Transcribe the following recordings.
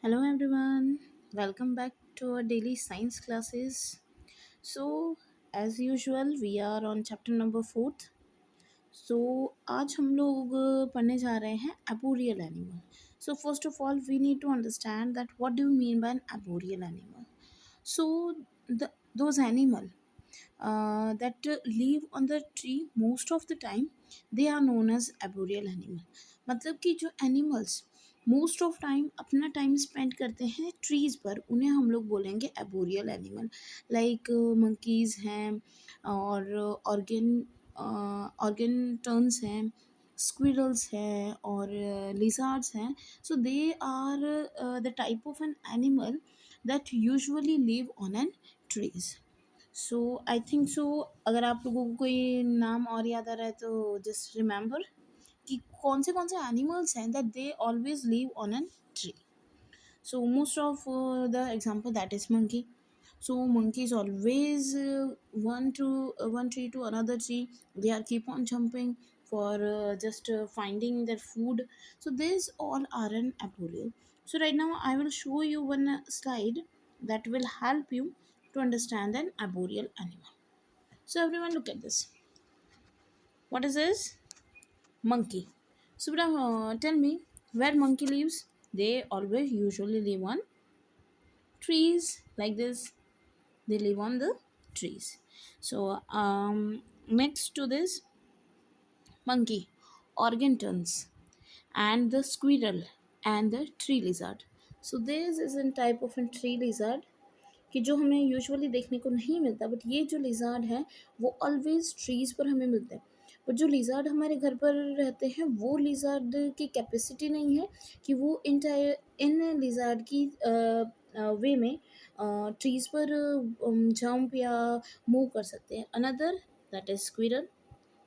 Hello everyone, welcome back to our daily science classes. So, as usual, we are on chapter number 4th. So, आज हम लोग पढ़ने जा रहे हैं arboreal animal. So, first of all, we need to understand that what do you mean by an arboreal animal? So, those animal that live on the tree most of the time they are known as arboreal animal. मतलब कि जो animals most of time अपना time spend करते हैं trees पर उन्हें हम लोग बोलेंगे arboreal एनिमल. लाइक मंकीज हैं और ऑर्गन टर्न्स हैं, स्क्विरल्स हैं और लिजार्ड्स हैं. So they are the type of an animal that usually live on an trees. So I think so अगर आप लोगों को कोई नाम और याद आ रहा है तो जस्ट रिमेंबर कि कौन से एनिमल्स हैं that they always live on N tree. So most of the example that is monkey. So monkeys always one tree to another tree. They are keep on jumping for just finding their food. So these all are an arboreal. So right now I will show you one slide that will help you to understand an arboreal animal. So everyone look at this. What is this? Monkey. So tell me where monkey lives. They always usually live on trees like this. They live on the trees. So next to this monkey, orangutans, and the squirrel and the tree lizard. So this is a type of a tree lizard कि जो हमें usually देखने को नहीं मिलता, but ये जो lizard है वो ऑलवेज ट्रीज़ पर हमें मिलते हैं. बट जो लिज़ार्ड हमारे घर पर रहते हैं वो लिज़ार्ड की कैपेसिटी नहीं है कि वो इन लिज़ार्ड की वे में ट्रीज़ पर जंप या मूव कर सकते हैं. Another that is squirrel.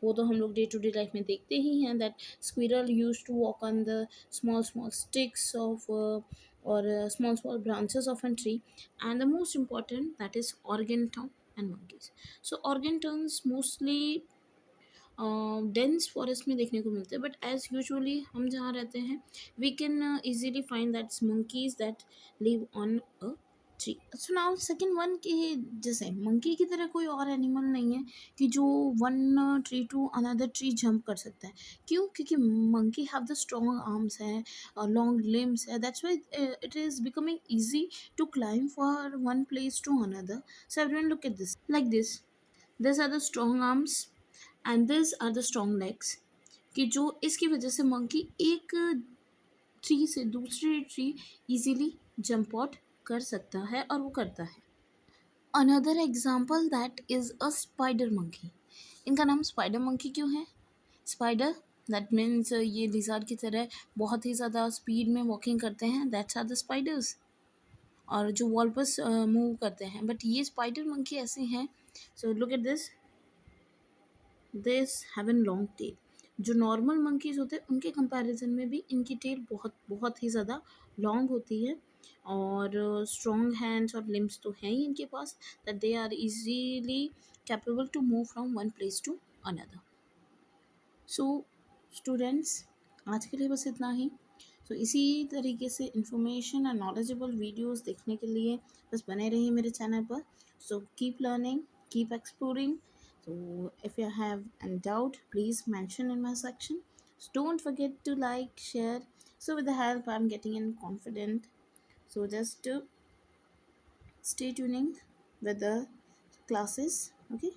वो तो हम लोग डे टू डे लाइफ में देखते ही हैं that squirrel use to walk on the small small sticks of or small branches of a tree. And the most important that is organton and monkeys. So organtons mostly dense forest में देखने को मिलते हैं, but as usually हम जहाँ रहते हैं we can easily find that monkeys that live on a tree. So now second one कि जैसे मंकी की तरह कोई और एनिमल नहीं है कि जो one tree to another tree jump कर सकता है. क्यों? क्योंकि monkey have the strong arms हैं, लॉन्ग लिम्स है. That's why it is becoming easy to climb for one place to another. So everyone look at this like this. This are the strong arms and this are the strong legs कि जो इसकी वजह से monkey एक tree से दूसरी tree easily jump out कर सकता है और वो करता है. Another example that is a spider monkey. इनका नाम स्पाइडर मंकी क्यों है? स्पाइडर दैट मीन्स ये लिज़ार्ड की तरह बहुत ही ज़्यादा स्पीड में वॉकिंग करते हैं. That's are the spiders. और जो वॉल पर मूव करते हैं, बट ये स्पाइडर मंकी ऐसे हैं. So look at this. This have an long tail. जो नॉर्मल मंकीज़ होते हैं उनके कंपैरिजन में भी इनकी टेल बहुत बहुत ही ज़्यादा लॉन्ग होती है और स्ट्रॉन्ग हैंड्स और लिम्स तो हैं ही इनके पास that they are easily capable to move from one place to another. So students, आज के लिए बस इतना ही. सो इसी तरीके से इंफॉर्मेशन और नॉलेजेबल वीडियोस देखने के लिए बस बने रहिए मेरे चैनल पर. So keep learning, keep exploring. So if you have any doubt, please mention in my section. So don't forget to like, share. So with the help, I'm getting in confident. So just to stay tuning with the classes. Okay.